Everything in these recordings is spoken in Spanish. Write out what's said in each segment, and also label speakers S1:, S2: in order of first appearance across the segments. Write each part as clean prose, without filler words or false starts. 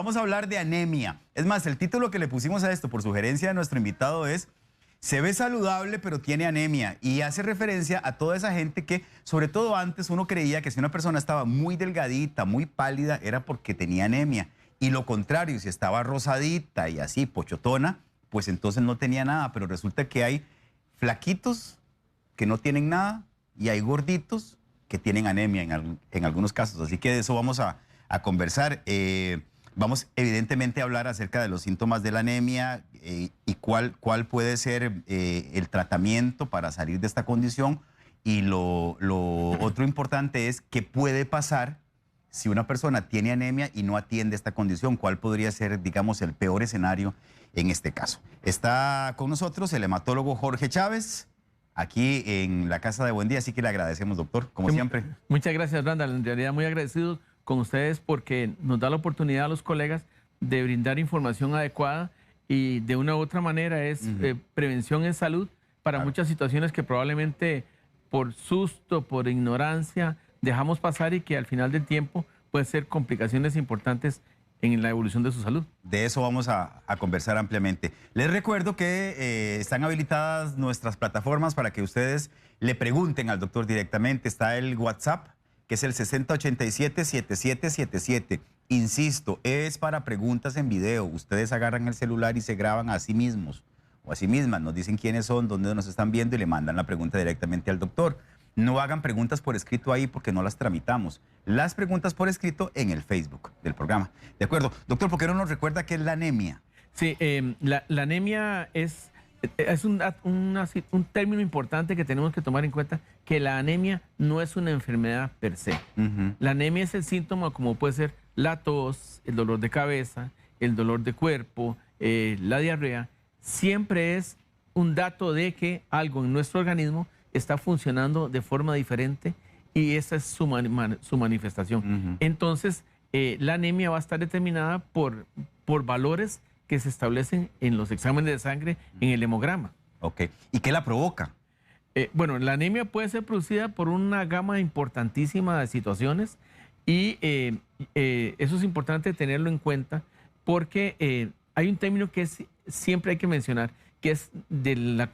S1: vamos a hablar de anemia. Es más, el título que le pusimos a esto por sugerencia de nuestro invitado es "Se ve saludable pero tiene anemia", y hace referencia a toda esa gente que, sobre todo antes, uno creía que si una persona estaba muy delgadita, muy pálida, era porque tenía anemia. Y lo contrario, si estaba rosadita y así, pochotona, pues entonces no tenía nada. Pero resulta que hay flaquitos que no tienen nada y hay gorditos que tienen anemia en algunos casos. Así que de eso vamos a conversar. Vamos evidentemente a hablar acerca de los síntomas de la anemia y cuál puede ser el tratamiento para salir de esta condición. Y lo otro importante es qué puede pasar si una persona tiene anemia y no atiende esta condición. ¿Cuál podría ser, digamos, el peor escenario en este caso? Está con nosotros el hematólogo Jorge Chávez, aquí en la Casa de Buen Día, así que le agradecemos, doctor, como siempre.
S2: Muchas gracias, Randall. En realidad muy agradecidos con ustedes porque nos da la oportunidad a los colegas de brindar información adecuada y de una u otra manera es prevención en salud para muchas situaciones que probablemente por susto, por ignorancia, dejamos pasar y que al final del tiempo pueden ser complicaciones importantes en la evolución de su salud.
S1: De eso vamos a conversar ampliamente. Les recuerdo que están habilitadas nuestras plataformas para que ustedes le pregunten al doctor directamente. Está el WhatsApp, que es el 6087-7777. Insisto, es para preguntas en video. Ustedes agarran el celular y se graban a sí mismos o a sí mismas. Nos dicen quiénes son, dónde nos están viendo y le mandan la pregunta directamente al doctor. No hagan preguntas por escrito ahí porque no las tramitamos. Las preguntas por escrito en el Facebook del programa. ¿De acuerdo? Doctor, ¿por qué no nos recuerda qué es la anemia?
S2: Sí, la anemia es un término importante que tenemos que tomar en cuenta, que la anemia no es una enfermedad per se. La anemia es el síntoma como puede ser la tos, el dolor de cabeza, el dolor de cuerpo, la diarrea. Siempre es un dato de que algo en nuestro organismo está funcionando de forma diferente y esa es su manifestación. Entonces, la anemia va a estar determinada por valores que se establecen en los exámenes de sangre, en el hemograma.
S1: Ok. ¿Y qué la provoca?
S2: Bueno, la anemia puede ser producida por una gama importantísima de situaciones y eso es importante tenerlo en cuenta porque hay un término que siempre hay que mencionar, que es de la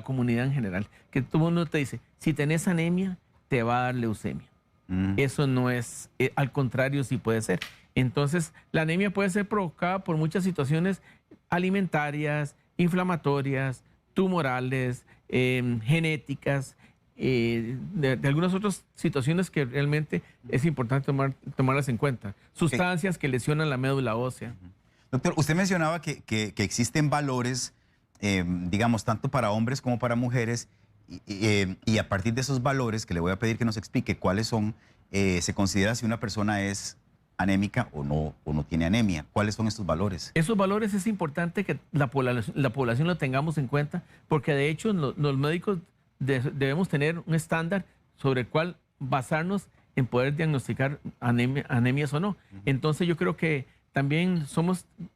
S2: comunidad en general, que todo el mundo te dice, si tenés anemia, te va a dar leucemia. Eso no es, al contrario, sí puede ser. Entonces, la anemia puede ser provocada por muchas situaciones alimentarias, inflamatorias, tumorales, genéticas, de algunas otras situaciones que realmente es importante tomarlas en cuenta. Sustancias que lesionan la médula ósea.
S1: Doctor, usted mencionaba que existen valores, digamos, tanto para hombres como para mujeres, y a partir de esos valores, que le voy a pedir que nos explique cuáles son, se considera si una persona es anémica o no tiene anemia. ¿Cuáles son estos valores?
S2: Esos valores es importante que la población lo tengamos en cuenta, porque de hecho los médicos debemos tener un estándar sobre el cual basarnos en poder diagnosticar anemias o no. Entonces yo creo que también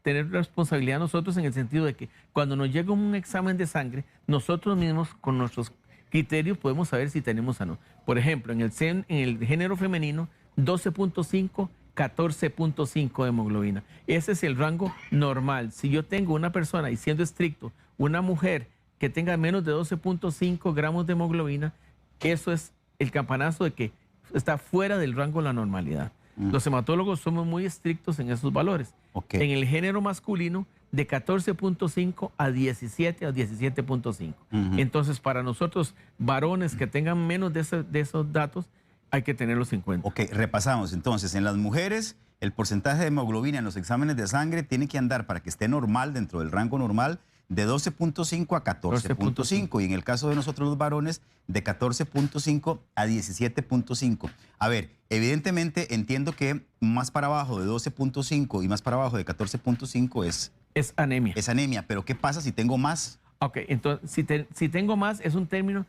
S2: tener responsabilidad nosotros en el sentido de que cuando nos llega un examen de sangre, nosotros mismos con nuestros criterios podemos saber si tenemos o no. Por ejemplo, en el género femenino, 12.5, 14.5 de hemoglobina. Ese es el rango normal. Si yo tengo una persona, y siendo estricto, una mujer que tenga menos de 12.5 gramos de hemoglobina, eso es el campanazo de que está fuera del rango de la normalidad. Los hematólogos somos muy estrictos en esos valores. En el género masculino, de 14.5 a 17 a 17.5. Entonces, para nosotros, varones que tengan menos de esos datos, hay que tenerlos en cuenta.
S1: Ok, repasamos. Entonces, en las mujeres, el porcentaje de hemoglobina en los exámenes de sangre tiene que andar, para que esté normal, dentro del rango normal, de 12.5 a 14.5. Y en el caso de nosotros los varones, de 14.5 a 17.5. A ver, evidentemente entiendo que más para abajo de 12.5 y más para abajo de 14.5 es
S2: anemia.
S1: Es anemia, pero ¿qué pasa si tengo más?
S2: Ok, entonces si tengo más es un término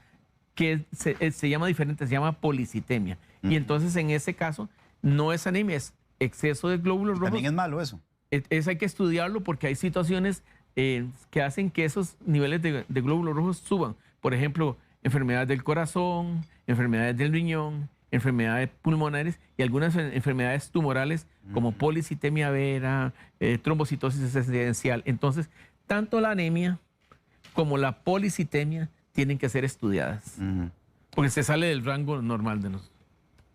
S2: que se llama diferente, se llama policitemia. Y entonces en ese caso no es anemia, es exceso de glóbulos rojos.
S1: También es malo eso.
S2: Hay que estudiarlo porque hay situaciones que hacen que esos niveles de glóbulos rojos suban. Por ejemplo, enfermedades del corazón, enfermedades del riñón, enfermedades pulmonares y algunas enfermedades tumorales como policitemia vera, trombocitosis esencial. Entonces, tanto la anemia como la policitemia tienen que ser estudiadas, porque se sale del rango normal de nosotros.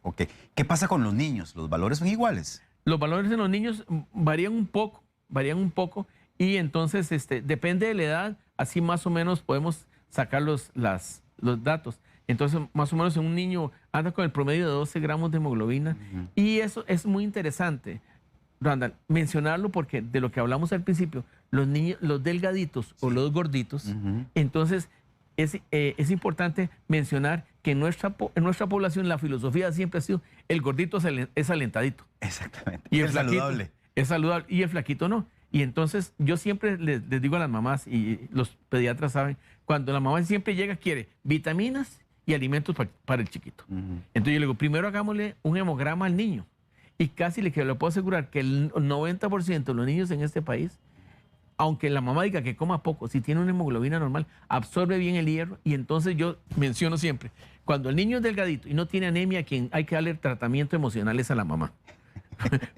S1: Ok. ¿Qué pasa con los niños? ¿Los valores son iguales?
S2: Los valores en los niños varían un poco y entonces depende de la edad, así más o menos podemos sacar los datos. Entonces, más o menos en un niño anda con el promedio de 12 gramos de hemoglobina y eso es muy interesante, Randall, mencionarlo porque de lo que hablamos al principio, los niños, los delgaditos o los gorditos, entonces es importante mencionar que en nuestra población la filosofía siempre ha sido el gordito es alentadito.
S1: Exactamente.
S2: Y el
S1: es
S2: flaquito
S1: saludable.
S2: es saludable y el flaquito no. Y entonces yo siempre les digo a las mamás, y los pediatras saben, cuando la mamá siempre llega quiere vitaminas y alimentos para el chiquito. Entonces yo le digo, primero hagámosle un hemograma al niño. Y casi le puedo asegurar que el 90% de los niños en este país, aunque la mamá diga que coma poco, si tiene una hemoglobina normal, absorbe bien el hierro. Y entonces yo menciono siempre, cuando el niño es delgadito y no tiene anemia, quien hay que darle tratamiento emocional es a la mamá.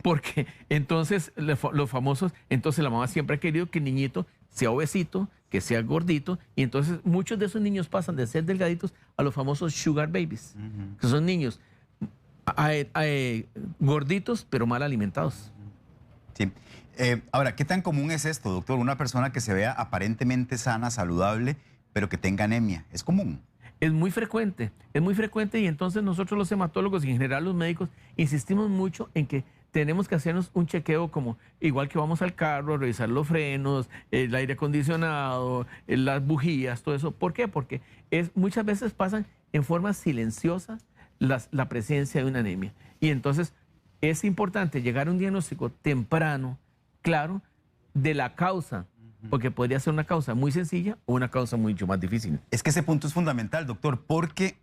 S2: Porque entonces los famosos, entonces la mamá siempre ha querido que el niñito sea obesito, que sea gordito, y entonces muchos de esos niños pasan de ser delgaditos a los famosos sugar babies, que son niños gorditos pero mal alimentados.
S1: Sí. Ahora, ¿qué tan común es esto, doctor? Una persona que se vea aparentemente sana, saludable, pero que tenga anemia. ¿Es común?
S2: Es muy frecuente y entonces nosotros los hematólogos y en general los médicos insistimos mucho en que tenemos que hacernos un chequeo como igual que vamos al carro, revisar los frenos, el aire acondicionado, las bujías, todo eso. ¿Por qué? Porque muchas veces pasan en forma silenciosa la presencia de una anemia. Y entonces es importante llegar a un diagnóstico temprano, claro, de la causa, porque podría ser una causa muy sencilla o una causa mucho más difícil.
S1: Es que ese punto es fundamental, doctor, porque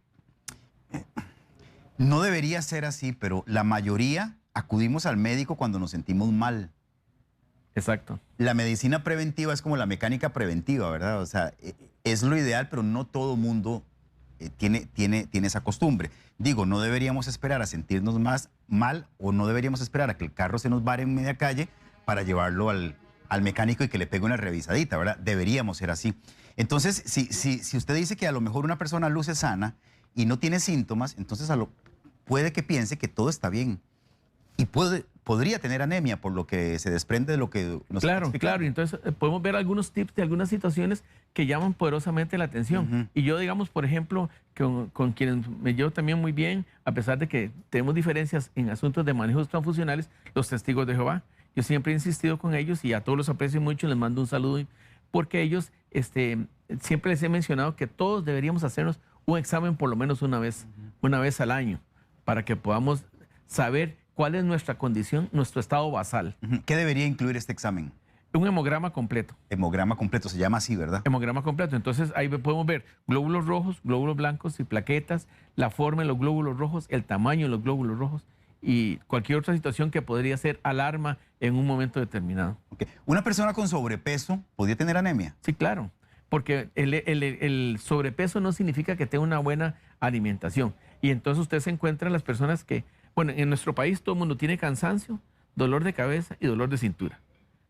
S1: no debería ser así, pero la mayoría acudimos al médico cuando nos sentimos mal.
S2: Exacto.
S1: La medicina preventiva es como la mecánica preventiva, ¿verdad? O sea, es lo ideal, pero no todo mundo tiene esa costumbre. Digo, no deberíamos esperar a sentirnos más mal o no deberíamos esperar a que el carro se nos vare en media calle para llevarlo al mecánico y que le pegue una revisadita, ¿verdad? Deberíamos ser así. Entonces, si usted dice que a lo mejor una persona luce sana y no tiene síntomas, entonces puede que piense que todo está bien. Y podría tener anemia por lo que se desprende de lo que nos está explicando. Claro.
S2: Y entonces podemos ver algunos tips de algunas situaciones que llaman poderosamente la atención. Y yo, digamos, por ejemplo, con quienes me llevo también muy bien, a pesar de que tenemos diferencias en asuntos de manejos transfusionales, los testigos de Jehová. Yo siempre he insistido con ellos y a todos los aprecio mucho, les mando un saludo, porque ellos, siempre les he mencionado que todos deberíamos hacernos un examen por lo menos una vez al año, para que podamos saber cuál es nuestra condición, nuestro estado basal.
S1: ¿Qué debería incluir este examen?
S2: Un hemograma completo.
S1: Hemograma completo, se llama así, ¿verdad?
S2: Hemograma completo. Entonces ahí podemos ver glóbulos rojos, glóbulos blancos y plaquetas, la forma de los glóbulos rojos, el tamaño de los glóbulos rojos y cualquier otra situación que podría ser alarma en un momento determinado.
S1: Okay. ¿Una persona con sobrepeso podría tener anemia?
S2: Sí, claro, porque el sobrepeso no significa que tenga una buena alimentación. Y entonces usted se encuentra en las personas que, bueno, en nuestro país todo el mundo tiene cansancio, dolor de cabeza y dolor de cintura,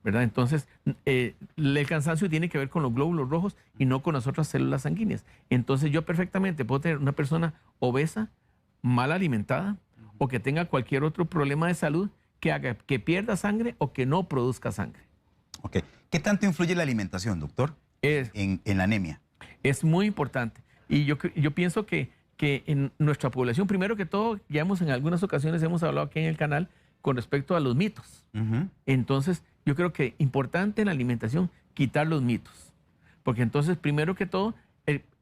S2: ¿verdad? Entonces, el cansancio tiene que ver con los glóbulos rojos y no con las otras células sanguíneas. Entonces, yo perfectamente puedo tener una persona obesa, mal alimentada, o que tenga cualquier otro problema de salud que haga que pierda sangre o que no produzca sangre.
S1: Ok. ¿Qué tanto influye la alimentación, doctor, en la anemia?
S2: Es muy importante. Y yo pienso que en nuestra población, primero que todo, ya en algunas ocasiones hemos hablado aquí en el canal con respecto a los mitos. Entonces, yo creo que es importante en la alimentación quitar los mitos. Porque entonces, primero que todo,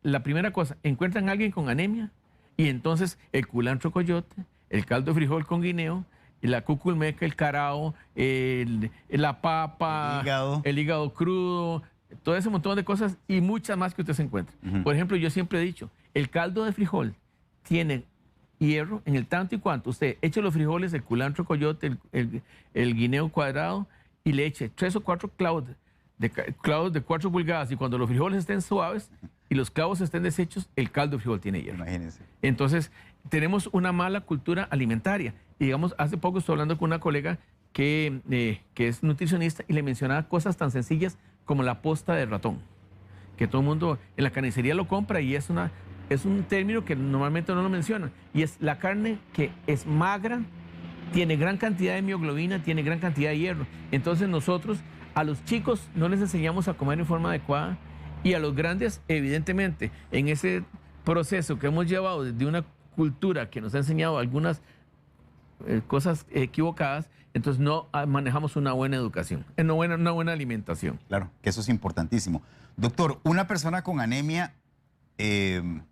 S2: la primera cosa, encuentran a alguien con anemia y entonces el culantro coyote, el caldo de frijol con guineo, la cuculmeca, el carao, la papa, el hígado crudo, todo ese montón de cosas y muchas más que usted se encuentra. Por ejemplo, yo siempre he dicho, el caldo de frijol tiene hierro en el tanto y cuanto usted eche los frijoles, el culantro coyote, el guineo cuadrado y le eche 3 o 4 clavos de 4 pulgadas y cuando los frijoles estén suaves, y los clavos estén deshechos, el caldo de frijol tiene hierro.
S1: Imagínense.
S2: Entonces, tenemos una mala cultura alimentaria. Y digamos, hace poco estoy hablando con una colega que es nutricionista y le mencionaba cosas tan sencillas como la posta de ratón, que todo el mundo en la carnicería lo compra y es un término que normalmente no lo mencionan. Y es la carne que es magra, tiene gran cantidad de mioglobina, tiene gran cantidad de hierro. Entonces nosotros a los chicos no les enseñamos a comer en forma adecuada y a los grandes, evidentemente, en ese proceso que hemos llevado desde una cultura que nos ha enseñado algunas cosas equivocadas, entonces no manejamos una buena educación, una buena alimentación.
S1: Claro, que eso es importantísimo. Doctor, una persona con anemia que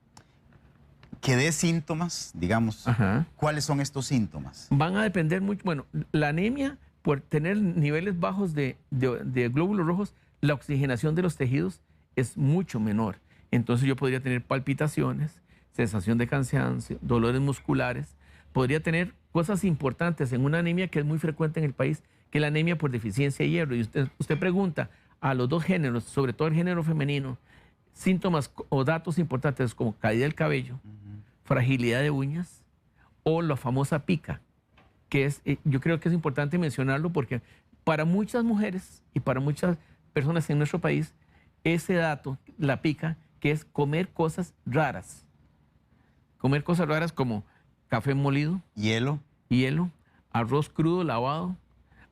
S1: dé síntomas, digamos,
S2: Ajá.
S1: ¿cuáles son estos síntomas?
S2: Van a depender mucho. Bueno, la anemia, por tener niveles bajos de glóbulos rojos, la oxigenación de los tejidos es mucho menor. Entonces yo podría tener palpitaciones, sensación de cansancio, dolores musculares. Podría tener cosas importantes en una anemia que es muy frecuente en el país, que es la anemia por deficiencia de hierro. Y usted pregunta a los dos géneros, sobre todo el género femenino, síntomas o datos importantes como caída del cabello, fragilidad de uñas o la famosa pica, que es, yo creo que es importante mencionarlo porque para muchas mujeres y para muchas personas en nuestro país, ese dato, la pica, que es comer cosas raras. Comer cosas raras como café molido,
S1: Hielo.
S2: arroz crudo lavado,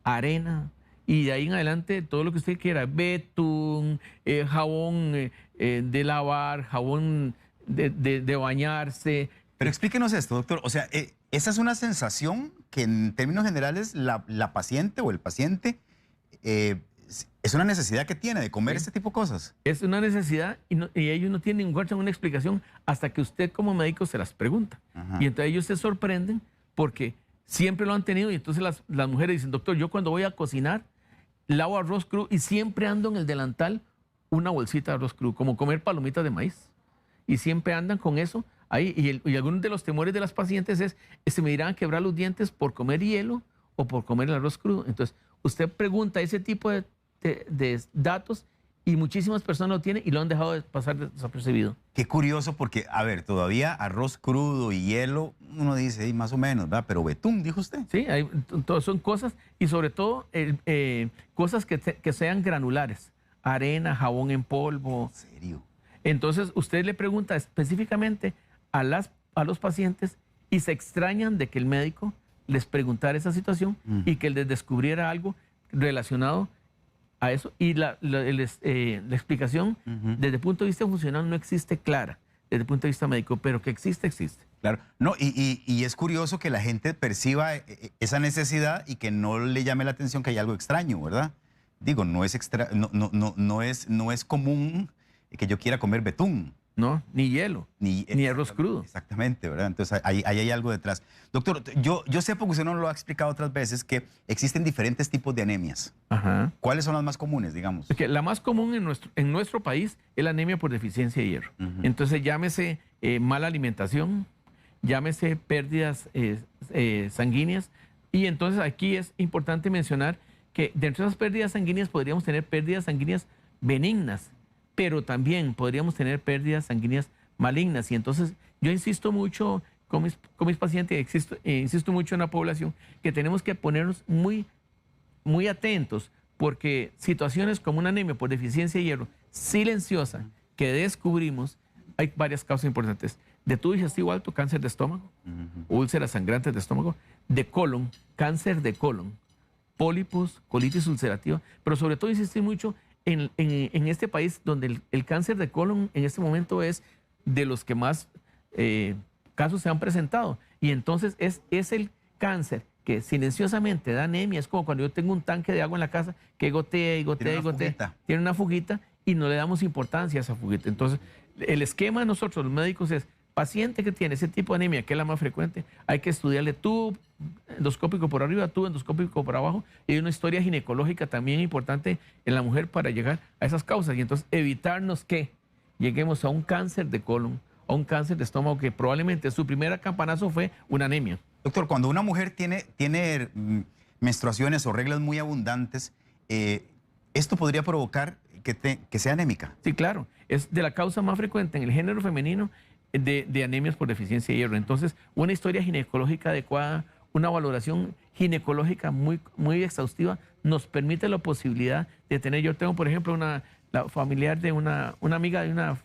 S2: arena, y de ahí en adelante todo lo que usted quiera, betún, jabón de lavar, jabón de bañarse.
S1: Pero explíquenos esto, doctor. O sea, esa es una sensación que en términos generales la paciente o el paciente es una necesidad que tiene de comer este tipo de cosas.
S2: Es una necesidad y ellos no tienen ninguna explicación hasta que usted como médico se las pregunta.
S1: Ajá.
S2: Y entonces ellos se sorprenden porque siempre lo han tenido y entonces las mujeres dicen, doctor, yo cuando voy a cocinar lavo arroz crudo y siempre ando en el delantal una bolsita de arroz crudo, como comer palomitas de maíz. Y siempre andan con eso ahí. Y algunos de los temores de las pacientes es, ¿se me irán a quebrar los dientes por comer hielo o por comer el arroz crudo? Entonces, usted pregunta ese tipo de datos y muchísimas personas lo tienen y lo han dejado de pasar desapercibido.
S1: Qué curioso porque, a ver, todavía arroz crudo y hielo, uno dice, más o menos, ¿verdad? Pero betún, dijo usted.
S2: Sí, son cosas y sobre todo cosas que sean granulares. Arena, jabón en polvo.
S1: ¿En serio?
S2: Entonces, usted le pregunta específicamente a los pacientes y se extrañan de que el médico les preguntara esa situación y que les descubriera algo relacionado a eso. Y la explicación desde el punto de vista funcional no existe clara, desde el punto de vista médico, pero que existe, existe.
S1: Claro. No, y es curioso que la gente perciba esa necesidad y que no le llame la atención que hay algo extraño, ¿verdad? Digo, no es común que yo quiera comer betún.
S2: No, ni hielo, ni arroz crudo.
S1: Exactamente, ¿verdad? Entonces ahí hay algo detrás. Doctor, yo sé, porque usted nos lo ha explicado otras veces, que existen diferentes tipos de anemias.
S2: Ajá.
S1: ¿Cuáles son las más comunes, digamos?
S2: Porque la más común en nuestro país es la anemia por deficiencia de hierro. Entonces llámese mala alimentación, llámese pérdidas sanguíneas. Y entonces aquí es importante mencionar que dentro de esas pérdidas sanguíneas podríamos tener pérdidas sanguíneas benignas, pero también podríamos tener pérdidas sanguíneas malignas. Y entonces yo insisto mucho con mis pacientes, insisto mucho en la población, que tenemos que ponernos muy, muy atentos, porque situaciones como una anemia por deficiencia de hierro silenciosa que descubrimos, hay varias causas importantes. De tubo digestivo alto, cáncer de estómago, úlceras sangrantes de estómago, de colon, cáncer de colon, pólipos, colitis ulcerativa, pero sobre todo insistir mucho en este país donde el cáncer de colon en este momento es de los que más casos se han presentado. Y entonces es el cáncer que silenciosamente da anemia. Es como cuando yo tengo un tanque de agua en la casa que gotea y gotea y gotea. Tiene una fuguita y no le damos importancia a esa fuguita. Entonces, el esquema de nosotros, los médicos, es paciente que tiene ese tipo de anemia, que es la más frecuente, hay que estudiarle tubo endoscópico por arriba, tubo endoscópico por abajo, y hay una historia ginecológica también importante en la mujer para llegar a esas causas. Y entonces evitarnos que lleguemos a un cáncer de colon, a un cáncer de estómago, que probablemente su primer campanazo fue una anemia.
S1: Doctor, cuando una mujer tiene menstruaciones o reglas muy abundantes, esto podría provocar que sea anémica.
S2: Sí, claro. Es de la causa más frecuente en el género femenino de anemias por deficiencia de hierro. Entonces, una historia ginecológica adecuada, una valoración ginecológica muy, muy exhaustiva nos permite la posibilidad de tener. Yo tengo, por ejemplo, la familiar de una amiga de una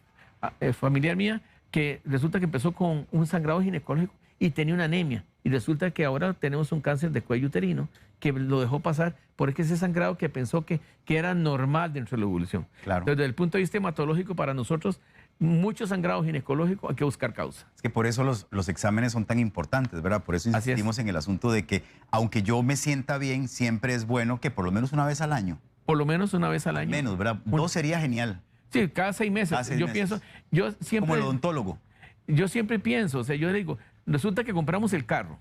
S2: familiar mía que resulta que empezó con un sangrado ginecológico y tenía una anemia. Y resulta que ahora tenemos un cáncer de cuello uterino que lo dejó pasar porque ese sangrado que pensó que era normal dentro de la evolución.
S1: Claro.
S2: Entonces, desde el punto de vista hematológico, para nosotros, mucho sangrado ginecológico, hay que buscar causa.
S1: Es que por eso los exámenes son tan importantes, ¿verdad? Por eso insistimos en el asunto de que, aunque yo me sienta bien, siempre es bueno que por lo menos una vez al año.
S2: Por lo menos una vez al año.
S1: Menos, ¿verdad? 2 sería genial.
S2: Sí, cada 6 meses.
S1: Cada 6
S2: yo
S1: meses.
S2: pienso, yo siempre...
S1: Como el odontólogo.
S2: Yo siempre pienso, o sea, yo le digo, resulta que compramos el carro,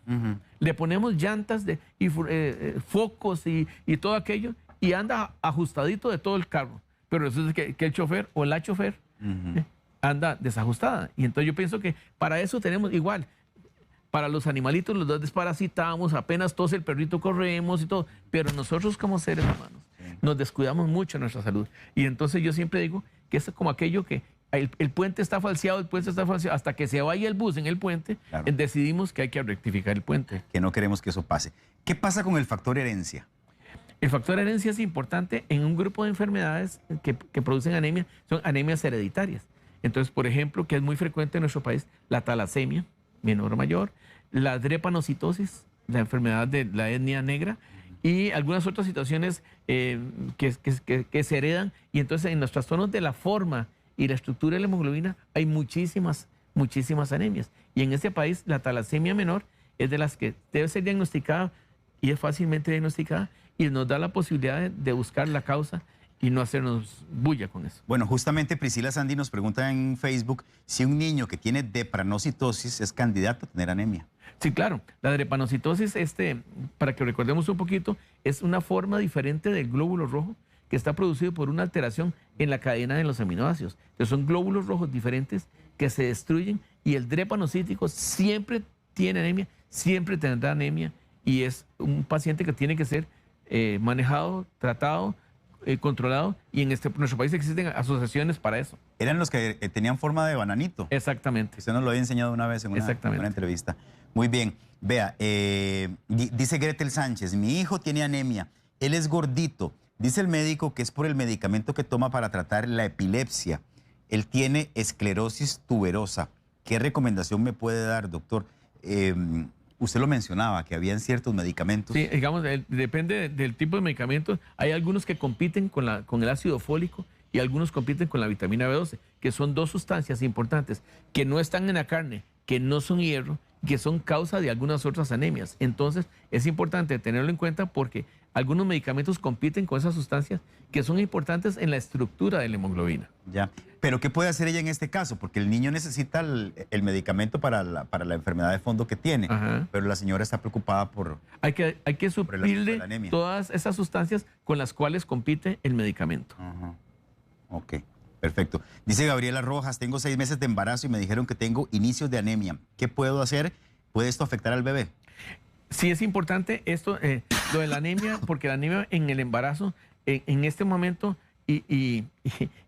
S2: le ponemos llantas y focos y todo aquello, y anda ajustadito de todo el carro. Pero resulta que el chofer o la chofer anda desajustada. Y entonces yo pienso que para eso tenemos igual. Para los animalitos los dos desparasitamos, apenas tose el perrito corremos y todo. Pero nosotros como seres humanos nos descuidamos mucho en nuestra salud. Y entonces yo siempre digo que es como aquello que el puente está falseado, hasta que se vaya el bus en el puente,
S1: Claro.
S2: Decidimos que hay que rectificar el puente.
S1: Que no queremos que eso pase. ¿Qué pasa con el factor herencia?
S2: El factor herencia es importante en un grupo de enfermedades que producen anemia, son anemias hereditarias. Entonces, por ejemplo, que es muy frecuente en nuestro país, la talasemia, menor o mayor, la drepanocitosis, la enfermedad de la etnia negra, y algunas otras situaciones que se heredan. Y entonces en los trastornos de la forma y la estructura de la hemoglobina hay muchísimas anemias. Y en este país la talasemia menor es de las que debe ser diagnosticada y es fácilmente diagnosticada y nos da la posibilidad de buscar la causa y no hacernos bulla con eso.
S1: Bueno, justamente Priscila Sandy nos pregunta en Facebook si un niño que tiene drepanocitosis es candidato a tener anemia.
S2: Sí, claro. La drepanocitosis, para que recordemos un poquito, es una forma diferente del glóbulo rojo que está producido por una alteración en la cadena de los aminoácidos. Entonces son glóbulos rojos diferentes que se destruyen y el drepanocítico siempre tiene anemia, siempre tendrá anemia y es un paciente que tiene que ser manejado, tratado, controlado y en nuestro país existen asociaciones para eso.
S1: Eran los que tenían forma de bananito.
S2: Exactamente.
S1: Usted nos lo había enseñado una vez en una entrevista. Muy bien. Vea, dice Gretel Sánchez, mi hijo tiene anemia, él es gordito. Dice el médico que es por el medicamento que toma para tratar la epilepsia. Él tiene esclerosis tuberosa. ¿Qué recomendación me puede dar, doctor? Usted lo mencionaba, que habían ciertos medicamentos.
S2: Sí, digamos, depende del tipo de medicamentos. Hay algunos que compiten con el ácido fólico y algunos compiten con la vitamina B12, que son dos sustancias importantes que no están en la carne, que no son hierro, que son causa de algunas otras anemias. Entonces, es importante tenerlo en cuenta porque algunos medicamentos compiten con esas sustancias que son importantes en la estructura de la hemoglobina.
S1: Ya. Pero ¿qué puede hacer ella en este caso? Porque el niño necesita el medicamento para la enfermedad de fondo que tiene, pero la señora está preocupada por...
S2: Hay que suplirle todas esas sustancias con las cuales compite el medicamento.
S1: Ok, perfecto. Dice Gabriela Rojas, tengo 6 meses de embarazo y me dijeron que tengo inicios de anemia. ¿Qué puedo hacer? ¿Puede esto afectar al bebé?
S2: Sí, es importante esto, lo de la anemia, porque la anemia en el embarazo, en este momento, y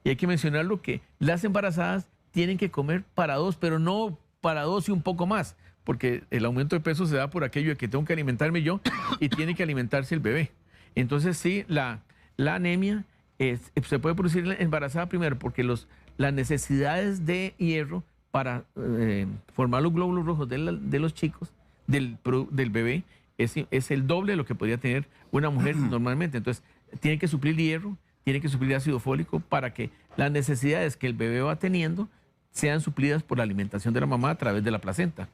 S2: hay que mencionarlo, que las embarazadas tienen que comer para 2, pero no para 2 y un poco más, porque el aumento de peso se da por aquello de que tengo que alimentarme yo y tiene que alimentarse el bebé. Entonces sí, la anemia se puede producir en la embarazada primero, porque las necesidades de hierro para formar los glóbulos rojos de los chicos, del bebé, es el doble de lo que podría tener una mujer normalmente. Entonces, tiene que suplir hierro, tiene que suplir ácido fólico para que las necesidades que el bebé va teniendo sean suplidas por la alimentación de la mamá a través de la placenta.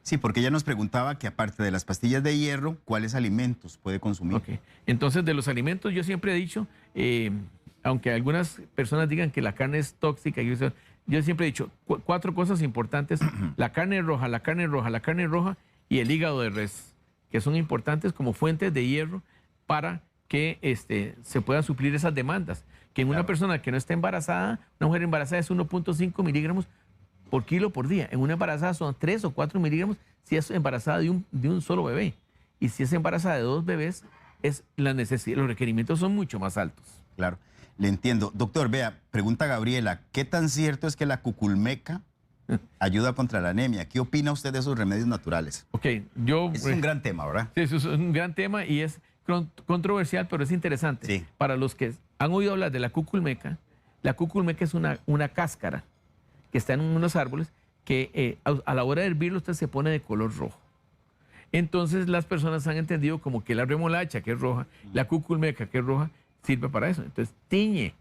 S1: Sí, porque ella nos preguntaba que aparte de las pastillas de hierro, ¿cuáles alimentos puede consumir?
S2: Okay. Entonces, de los alimentos, yo siempre he dicho, aunque algunas personas digan que la carne es tóxica, yo siempre he dicho 4 cosas importantes: la carne roja, la carne roja, la carne roja y el hígado de res, que son importantes como fuentes de hierro para que se puedan suplir esas demandas. Que en una persona que no está embarazada, una mujer embarazada es 1.5 miligramos por kilo por día. En una embarazada son 3 o 4 miligramos si es embarazada de un solo bebé. Y si es embarazada de 2 bebés, los requerimientos son mucho más altos.
S1: Claro. Le entiendo. Doctor, vea, pregunta Gabriela, ¿qué tan cierto es que la cuculmeca ayuda contra la anemia? ¿Qué opina usted de esos remedios naturales?
S2: Ok,
S1: Es un gran tema, ¿verdad?
S2: Sí, eso es un gran tema y es controversial, pero es interesante.
S1: Sí.
S2: Para los que han oído hablar de la cuculmeca es una cáscara que está en unos árboles que a la hora de hervirlo usted se pone de color rojo. Entonces las personas han entendido como que la remolacha, que es roja, la cuculmeca, que es roja, sirve para eso. Entonces tiñe,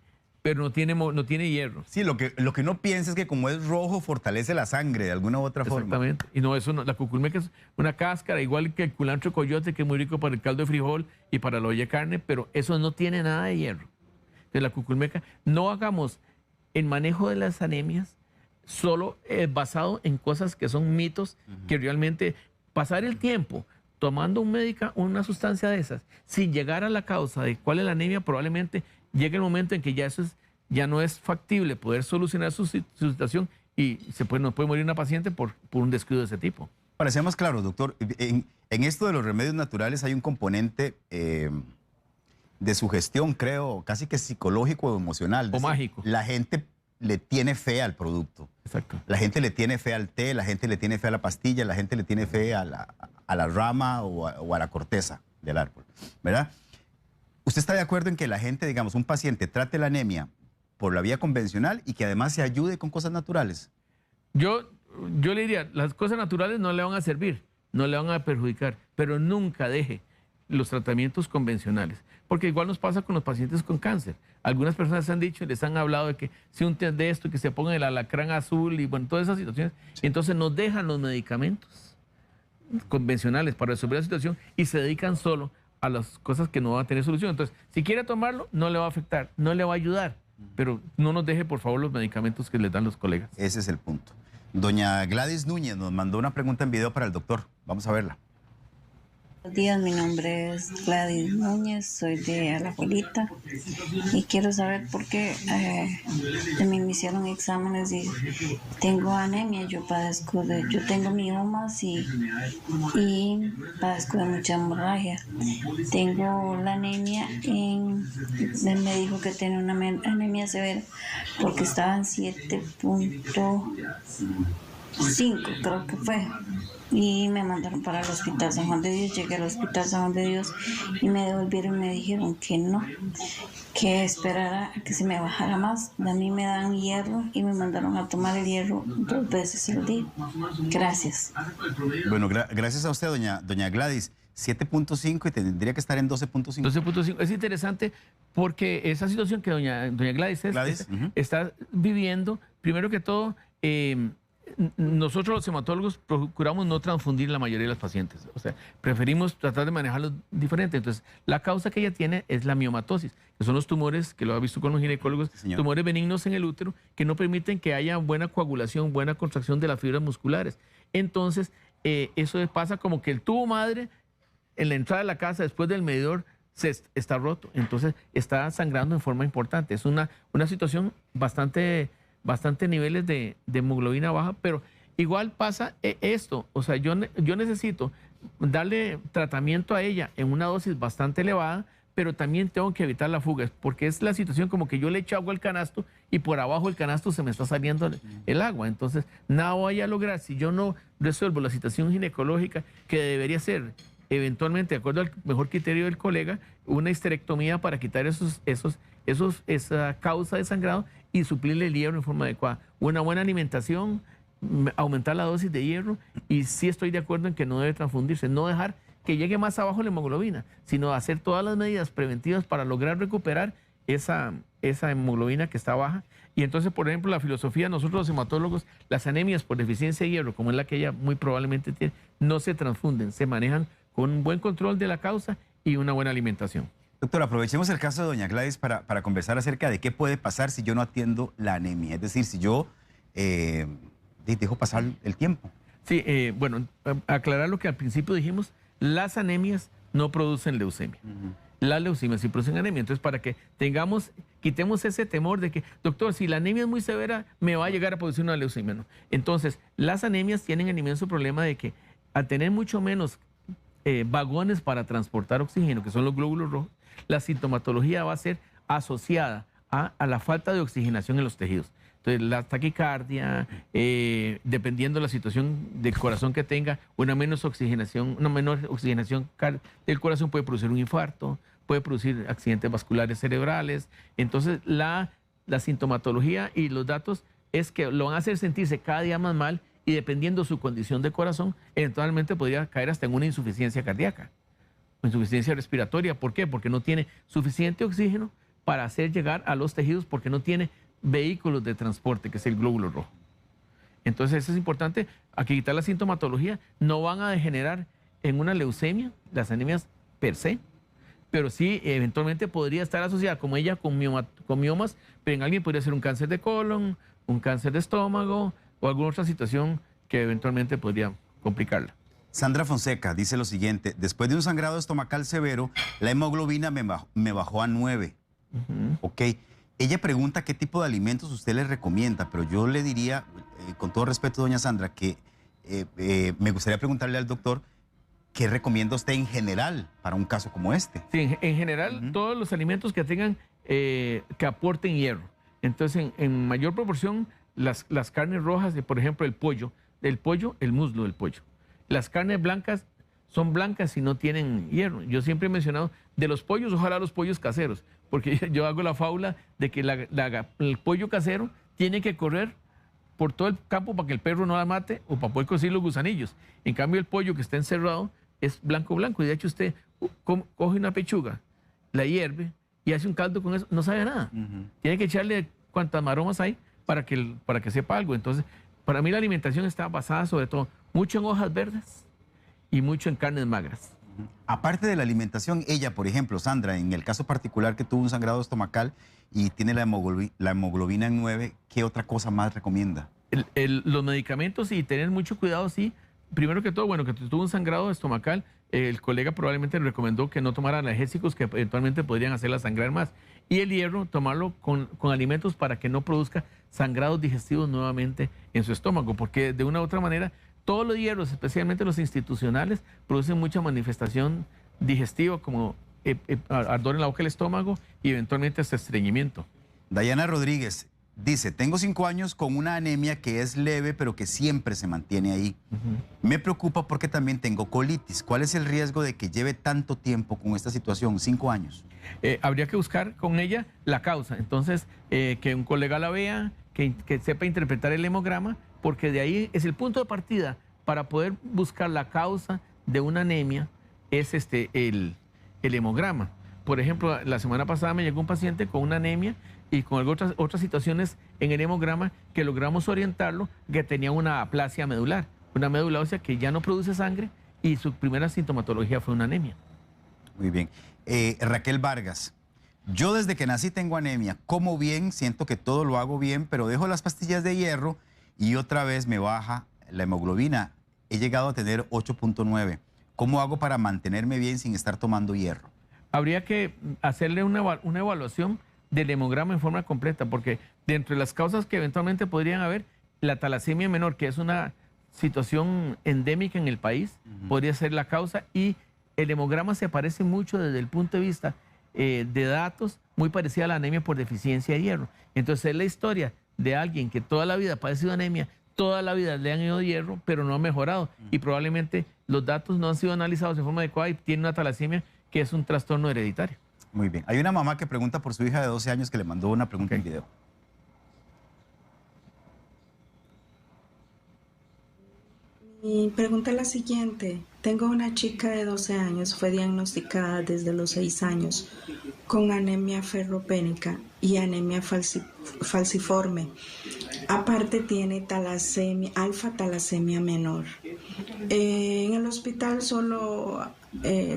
S2: pero no tiene hierro.
S1: Sí, lo que no piensa es que como es rojo, fortalece la sangre de alguna u otra forma.
S2: Exactamente. Y no, eso no, la cuculmeca es una cáscara, igual que el culantro coyote, que es muy rico para el caldo de frijol y para la olla de carne, pero eso no tiene nada de hierro. Entonces la cuculmeca, no hagamos el manejo de las anemias solo basado en cosas que son mitos, que realmente pasar el tiempo tomando una sustancia de esas, sin llegar a la causa de cuál es la anemia, probablemente llegue el momento en que ya no es factible poder solucionar su situación y nos puede morir una paciente por un descuido de ese tipo.
S1: Para ser más claro, doctor, en esto de los remedios naturales hay un componente de sugestión, creo, casi que psicológico o emocional.
S2: O mágico.
S1: La gente le tiene fe al producto.
S2: Exacto.
S1: La gente le tiene fe al té, la gente le tiene fe a la pastilla, la gente le tiene fe a la rama o a la corteza del árbol, ¿verdad? ¿Usted está de acuerdo en que la gente, digamos, un paciente trate la anemia por la vía convencional y que además se ayude con cosas naturales?
S2: Yo le diría, las cosas naturales no le van a servir, no le van a perjudicar, pero nunca deje los tratamientos convencionales, porque igual nos pasa con los pacientes con cáncer. Algunas personas han dicho, les han hablado de que si un té de esto, que se pongan el alacrán azul y bueno, todas esas situaciones, y entonces nos dejan los medicamentos convencionales para resolver la situación y se dedican solo a las cosas que no van a tener solución. Entonces, si quiere tomarlo, no le va a afectar, no le va a ayudar, pero no nos deje, por favor, los medicamentos que les dan los colegas.
S1: Ese es el punto. Doña Gladys Núñez nos mandó una pregunta en video para el doctor. Vamos a verla.
S3: Buenos días, mi nombre es Gladys Núñez, soy de Alajuelita y quiero saber por qué me hicieron exámenes y tengo anemia. Yo tengo miomas y padezco de mucha hemorragia. Tengo la anemia, él me dijo que tenía una anemia severa porque estaba en 7.5, creo que fue. Y me mandaron para el Hospital San Juan de Dios. Llegué al Hospital San Juan de Dios y me devolvieron y me dijeron que no, que esperara a que se me bajara más. A mí me dan hierro y me mandaron a tomar el hierro 2 veces al día. Gracias.
S1: Bueno, gracias a usted, doña Gladys. 7.5 y tendría que estar en 12.5.
S2: 12.5. Es interesante porque esa situación que doña Gladys está viviendo, primero que todo, nosotros los hematólogos procuramos no transfundir la mayoría de los pacientes. O sea, preferimos tratar de manejarlos diferente. Entonces, la causa que ella tiene es la miomatosis, que son los tumores, que lo ha visto con los ginecólogos, tumores benignos en el útero, que no permiten que haya buena coagulación, buena contracción de las fibras musculares. Entonces, eso pasa como que el tubo madre en la entrada de la casa, después del medidor, está roto. Entonces, está sangrando en forma importante. Es una situación bastante niveles de hemoglobina baja, pero igual pasa esto. O sea, yo necesito darle tratamiento a ella en una dosis bastante elevada, pero también tengo que evitar la fuga, porque es la situación como que yo le echo agua al canasto y por abajo del canasto se me está saliendo el agua. Entonces, nada voy a lograr si yo no resuelvo la situación ginecológica, que debería ser eventualmente, de acuerdo al mejor criterio del colega, una histerectomía para quitar esa causa de sangrado y suplirle el hierro en forma adecuada. Una buena alimentación, aumentar la dosis de hierro, y sí estoy de acuerdo en que no debe transfundirse, no dejar que llegue más abajo la hemoglobina, sino hacer todas las medidas preventivas para lograr recuperar esa hemoglobina que está baja. Y entonces, por ejemplo, la filosofía, nosotros los hematólogos, las anemias por deficiencia de hierro, como es la que ella muy probablemente tiene, no se transfunden, se manejan con un buen control de la causa y una buena alimentación.
S1: Doctor, aprovechemos el caso de doña Gladys para conversar acerca de qué puede pasar si yo no atiendo la anemia. Es decir, si yo dejo pasar el tiempo.
S2: Sí, bueno, aclarar lo que al principio dijimos, las anemias no producen leucemia. Las leucemias sí producen anemia. Entonces, para que quitemos ese temor de que, doctor, si la anemia es muy severa, me va a llegar a producir una leucemia. No. Entonces, las anemias tienen el inmenso problema de que al tener mucho menos vagones para transportar oxígeno, que son los glóbulos rojos, la sintomatología va a ser asociada a la falta de oxigenación en los tejidos. Entonces, la taquicardia, dependiendo de la situación del corazón que tenga, una menor oxigenación del corazón puede producir un infarto, puede producir accidentes vasculares cerebrales. Entonces, la sintomatología y los datos es que lo van a hacer sentirse cada día más mal y dependiendo de su condición de corazón, eventualmente podría caer hasta en una insuficiencia cardíaca o insuficiencia respiratoria. ¿Por qué? Porque no tiene suficiente oxígeno para hacer llegar a los tejidos, porque no tiene vehículos de transporte, que es el glóbulo rojo. Entonces, eso es importante. Aquí quitar la sintomatología, no van a degenerar en una leucemia, las anemias per se, pero sí eventualmente podría estar asociada, como ella, con miomas, pero en alguien podría ser un cáncer de colon, un cáncer de estómago o alguna otra situación que eventualmente podría complicarla.
S1: Sandra Fonseca dice lo siguiente: después de un sangrado estomacal severo, la hemoglobina me bajó a 9. Ok. Ella pregunta qué tipo de alimentos usted le recomienda, pero yo le diría, con todo respeto, doña Sandra, que me gustaría preguntarle al doctor qué recomienda usted en general para un caso como este.
S2: Sí, en general, todos los alimentos que tengan, que aporten hierro. Entonces, en mayor proporción, las carnes rojas, por ejemplo, el pollo, el muslo del pollo. Las carnes blancas son blancas si no tienen hierro. Yo siempre he mencionado de los pollos, ojalá los pollos caseros, porque yo hago la fábula de que el pollo casero tiene que correr por todo el campo para que el perro no la mate o para poder conseguir los gusanillos. En cambio, el pollo que está encerrado es blanco, y de hecho usted coge una pechuga, la hierve y hace un caldo con eso, no sabe nada. Tiene que echarle cuantas maromas hay para que sepa algo. Entonces, para mí la alimentación está basada sobre todo mucho en hojas verdes y mucho en carnes magras.
S1: Aparte de la alimentación, ella, por ejemplo, Sandra, en el caso particular que tuvo un sangrado estomacal y tiene la hemoglobina en 9, ¿qué otra cosa más recomienda?
S2: Los medicamentos y tener mucho cuidado, sí. Primero que todo, bueno, que tuvo un sangrado estomacal, el colega probablemente le recomendó que no tomara analgésicos que eventualmente podrían hacerla sangrar más. Y el hierro, tomarlo con alimentos para que no produzca sangrados digestivos nuevamente en su estómago, porque de una u otra manera todos los hierros, especialmente los institucionales, producen mucha manifestación digestiva como ardor en la boca del estómago y eventualmente hasta estreñimiento.
S1: Dayana Rodríguez dice: tengo 5 años con una anemia que es leve pero que siempre se mantiene ahí. Me preocupa porque también tengo colitis. ¿Cuál es el riesgo de que lleve tanto tiempo con esta situación, 5 años?
S2: Habría que buscar con ella la causa. Entonces, que un colega la vea, que sepa interpretar el hemograma, porque de ahí es el punto de partida para poder buscar la causa de una anemia, es el hemograma. Por ejemplo, la semana pasada me llegó un paciente con una anemia y con otras situaciones en el hemograma que logramos orientarlo, que tenía una aplasia medular, una médula ósea que ya no produce sangre y su primera sintomatología fue una anemia.
S1: Muy bien. Raquel Vargas: yo desde que nací tengo anemia, como bien, siento que todo lo hago bien, pero dejo las pastillas de hierro y otra vez me baja la hemoglobina. He llegado a tener 8.9. ¿Cómo hago para mantenerme bien sin estar tomando hierro?
S2: Habría que hacerle una evaluación del hemograma en forma completa, porque dentro de las causas que eventualmente podrían haber, la talasemia menor, que es una situación endémica en el país, podría ser la causa, y el hemograma se parece mucho desde el punto de vista de datos, muy parecida a la anemia por deficiencia de hierro. Entonces es la historia de alguien que toda la vida ha padecido anemia, toda la vida le han ido hierro, pero no ha mejorado, y probablemente los datos no han sido analizados de forma adecuada y tiene una talasemia que es un trastorno hereditario.
S1: Muy bien. Hay una mamá que pregunta por su hija de 12 años que le mandó una pregunta en video.
S4: Mi pregunta es la siguiente. Tengo una chica de 12 años, fue diagnosticada desde los 6 años con anemia ferropénica y anemia falciforme. Aparte tiene talasemia, alfa talasemia menor. En el hospital solo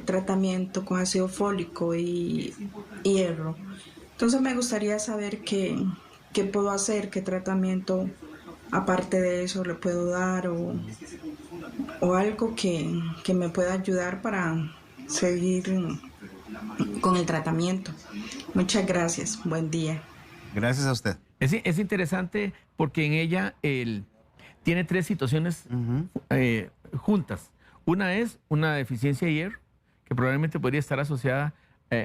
S4: tratamiento con ácido fólico y hierro. Entonces me gustaría saber qué puedo hacer, qué tratamiento aparte de eso le puedo dar o algo que me pueda ayudar para seguir con el tratamiento. Muchas gracias. Buen día.
S1: Gracias a usted.
S2: Es interesante porque en ella tiene 3 situaciones juntas. Una es una deficiencia de hierro, que probablemente podría estar asociada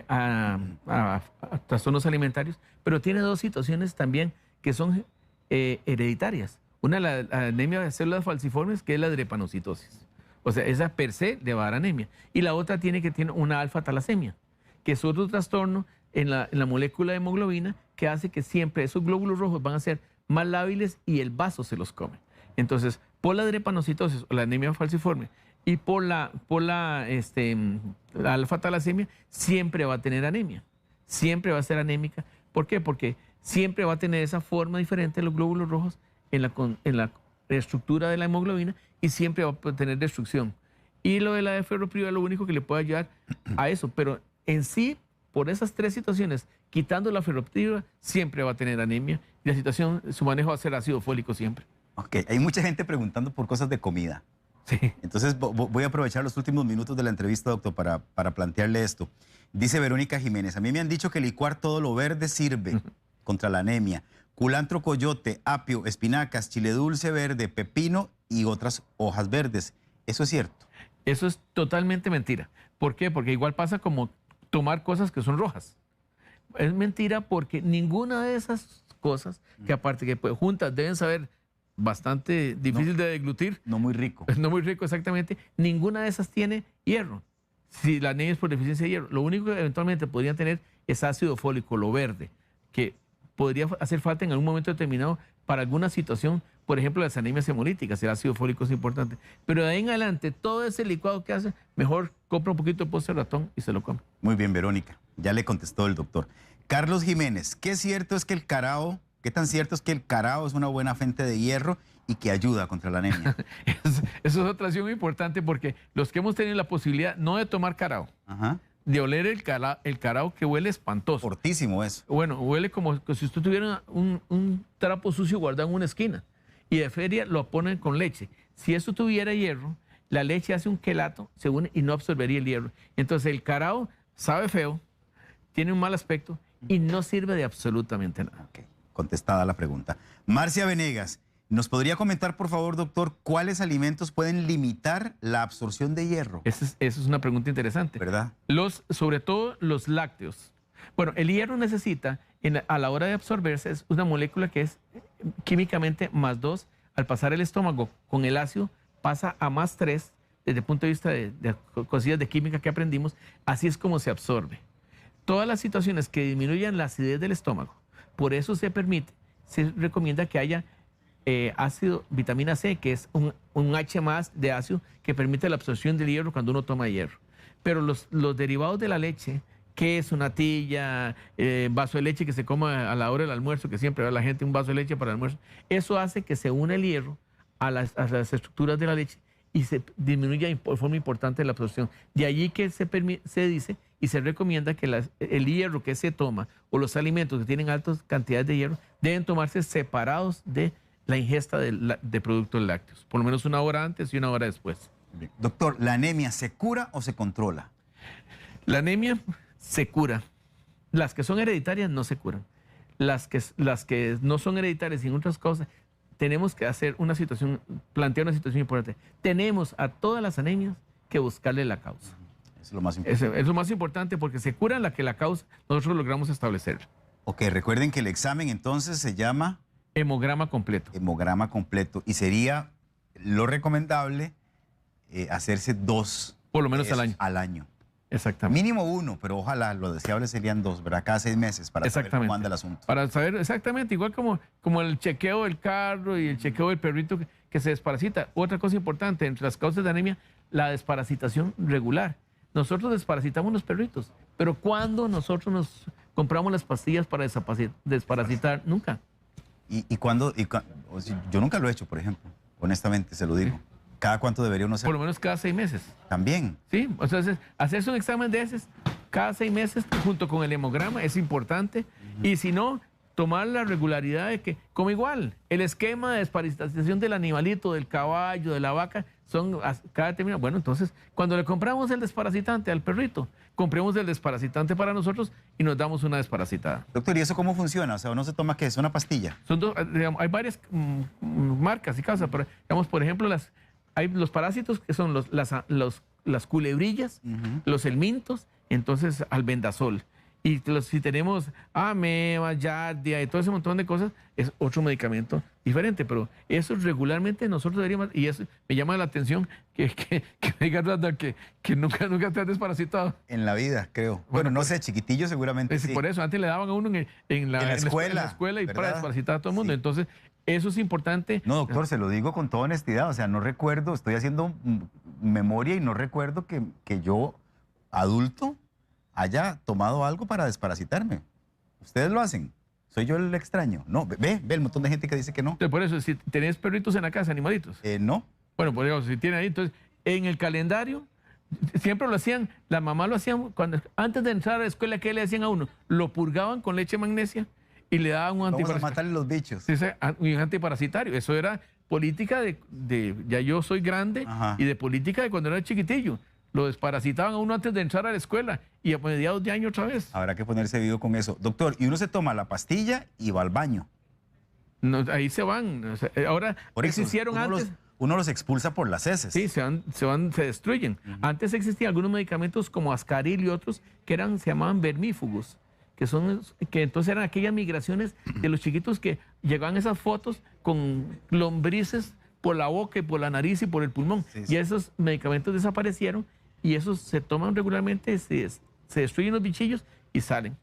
S2: a trastornos alimentarios, pero tiene dos situaciones también que son hereditarias. Una, la anemia de células falciformes, que es la drepanocitosis. O sea, esa per se le va a dar anemia. Y la otra tiene una alfa-talasemia, que es otro trastorno en la molécula de hemoglobina que hace que siempre esos glóbulos rojos van a ser más lábiles y el vaso se los come. Entonces, por la drepanocitosis o la anemia falciforme y por la alfa-talasemia, siempre va a tener anemia. Siempre va a ser anémica. ¿Por qué? Porque siempre va a tener esa forma diferente de los glóbulos rojos en la estructura de la hemoglobina y siempre va a tener destrucción. Y lo de la ferropriva es lo único que le puede ayudar a eso. Pero en sí, por esas tres situaciones, quitando la ferropriva, siempre va a tener anemia. Y la situación, su manejo va a ser ácido fólico siempre.
S1: Ok, hay mucha gente preguntando por cosas de comida.
S2: Sí.
S1: Entonces voy a aprovechar los últimos minutos de la entrevista, doctor, para plantearle esto. Dice Verónica Jiménez, a mí me han dicho que licuar todo lo verde sirve contra la anemia. Culantro, coyote, apio, espinacas, chile dulce verde, pepino y otras hojas verdes. ¿Eso es cierto?
S2: Eso es totalmente mentira. ¿Por qué? Porque igual pasa como tomar cosas que son rojas. Es mentira porque ninguna de esas cosas, que aparte que pues, juntas deben saber bastante difícil de deglutir.
S1: No muy rico.
S2: No muy rico, exactamente. Ninguna de esas tiene hierro. Si la anemia es por deficiencia de hierro, lo único que eventualmente podrían tener es ácido fólico, lo verde, que podría hacer falta en algún momento determinado para alguna situación, por ejemplo, las anemias hemolíticas, el ácido fólico es importante. Pero de ahí en adelante, todo ese licuado que hace, mejor compra un poquito de postre de ratón y se lo come.
S1: Muy bien, Verónica. Ya le contestó el doctor. Carlos Jiménez, ¿qué tan cierto es que el carao es una buena fuente de hierro y que ayuda contra la anemia?
S2: Eso es otra acción muy importante porque los que hemos tenido la posibilidad no de tomar carao,
S1: Ajá.
S2: de oler el carao que huele espantoso.
S1: Fortísimo eso.
S2: Bueno, huele como si usted tuviera un trapo sucio guardado en una esquina y de feria lo ponen con leche. Si eso tuviera hierro, la leche hace un quelato, se une y no absorbería el hierro. Entonces el carao sabe feo, tiene un mal aspecto y no sirve de absolutamente nada.
S1: Ok, contestada la pregunta. Marcia Venegas, ¿nos podría comentar, por favor, doctor, cuáles alimentos pueden limitar la absorción de hierro?
S2: Esa es una pregunta interesante.
S1: ¿Verdad?
S2: Sobre todo los lácteos. Bueno, el hierro necesita, a la hora de absorberse, es una molécula que es químicamente +2. Al pasar el estómago con el ácido, pasa a +3 desde el punto de vista de cosillas de química que aprendimos. Así es como se absorbe. Todas las situaciones que disminuyan la acidez del estómago, por eso se recomienda que haya ácido, vitamina C, que es un H más de ácido que permite la absorción del hierro cuando uno toma hierro. Pero los derivados de la leche, queso, natilla, vaso de leche que se coma a la hora del almuerzo, que siempre da la gente un vaso de leche para el almuerzo, eso hace que se une el hierro a las estructuras de la leche y se disminuya de forma importante la absorción. De allí que se dice y se recomienda que el hierro que se toma o los alimentos que tienen altas cantidades de hierro deben tomarse separados de la ingesta de productos lácteos, por lo menos 1 hora antes y 1 hora después.
S1: Bien. Doctor, ¿la anemia se cura o se controla?
S2: La anemia se cura. Las que son hereditarias no se curan. Las que no son hereditarias y en otras cosas, tenemos que plantear una situación importante. Tenemos a todas las anemias que buscarle la causa.
S1: Eso es lo más importante.
S2: Es lo más importante porque se cura la causa nosotros logramos establecer.
S1: Ok, recuerden que el examen entonces se llama
S2: hemograma completo.
S1: Hemograma completo. Y sería lo recomendable hacerse 2.
S2: Por lo menos al
S1: año.
S2: Exactamente.
S1: Mínimo 1, pero ojalá lo deseable serían 2, ¿verdad? Cada 6 meses para saber cómo anda el asunto.
S2: Para saber exactamente, igual como el chequeo del carro y el chequeo del perrito que se desparasita. Otra cosa importante, entre las causas de anemia, la desparasitación regular. Nosotros desparasitamos los perritos, pero ¿cuándo nosotros nos compramos las pastillas para desparasitar? Nunca.
S1: ¿Y cuándo? Yo nunca lo he hecho, por ejemplo, honestamente, se lo digo.
S2: Sí.
S1: ¿Cada cuánto debería uno hacer?
S2: Por lo menos cada 6 meses.
S1: ¿También?
S2: Sí, o sea, hacerse un examen de esos cada 6 meses junto con el hemograma es importante. Y si no, tomar la regularidad de que, como igual, el esquema de desparasitación del animalito, del caballo, de la vaca, son cada determinado. Bueno, entonces, cuando le compramos el desparasitante al perrito, compremos el desparasitante para nosotros y nos damos una desparasitada.
S1: Doctor, ¿y eso cómo funciona? O sea, ¿uno se toma qué? ¿Es una pastilla?
S2: Son digamos, hay varias marcas y causas, pero digamos, por ejemplo, hay los parásitos que son las culebrillas, los helmintos entonces albendazol. Y si tenemos ameba, yardia y todo ese montón de cosas, es otro medicamento diferente. Pero eso regularmente nosotros deberíamos, y eso me llama la atención que me diga Randall que nunca te has desparasitado.
S1: En la vida, creo. Bueno, no sé, chiquitillo seguramente sí.
S2: Por eso, antes le daban a uno en la escuela y
S1: ¿verdad?
S2: para desparasitar a todo el mundo.
S1: Sí.
S2: Entonces, eso es importante.
S1: No, doctor, se lo digo con toda honestidad. O sea, no recuerdo, estoy haciendo memoria y no recuerdo que yo, adulto, haya tomado algo para desparasitarme. Ustedes lo hacen. Soy yo el extraño. No, ve el montón de gente que dice que no.
S2: Por eso, si tenés perritos en la casa, animalitos.
S1: No.
S2: Bueno, por ejemplo, si tienen ahí, entonces, en el calendario, siempre lo hacían, la mamá lo hacían, antes de entrar a la escuela, ¿qué le hacían a uno? Lo purgaban con leche de magnesia y le daban un
S1: Vamos a
S2: antiparasitario.
S1: matarle los bichos.
S2: Sí, un antiparasitario. Eso era política ya yo soy grande,
S1: Ajá.
S2: y de política de cuando era chiquitillo. Lo desparasitaban a uno antes de entrar a la escuela y a mediados de año otra vez.
S1: Habrá que ponerse vivo con eso. Doctor, y uno se toma la pastilla y va al baño.
S2: No, ahí se van. O sea, ahora
S1: Por eso,
S2: existieron antes.
S1: uno los expulsa por las heces.
S2: Sí, se destruyen. Antes existían algunos medicamentos como Ascaril y otros que se llamaban vermífugos, que entonces eran aquellas migraciones de los chiquitos que llegaban esas fotos con lombrices por la boca y por la nariz y por el pulmón.
S1: Sí, sí.
S2: Y esos medicamentos desaparecieron y esos se toman regularmente, se destruyen los bichillos y salen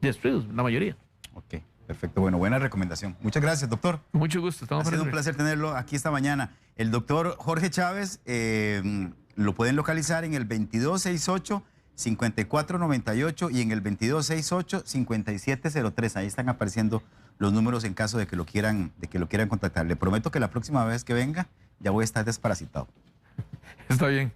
S2: destruidos, la mayoría.
S1: Ok, perfecto. Bueno, buena recomendación. Muchas gracias, doctor.
S2: Con mucho gusto. Estamos
S1: Ha sido un
S2: para
S1: placer tenerlo aquí esta mañana. El doctor Jorge Chávez lo pueden localizar en el 2268-5498 y en el 2268-5703. Ahí están apareciendo los números en caso de que lo quieran contactar. Le prometo que la próxima vez que venga ya voy a estar desparasitado.
S2: Está bien.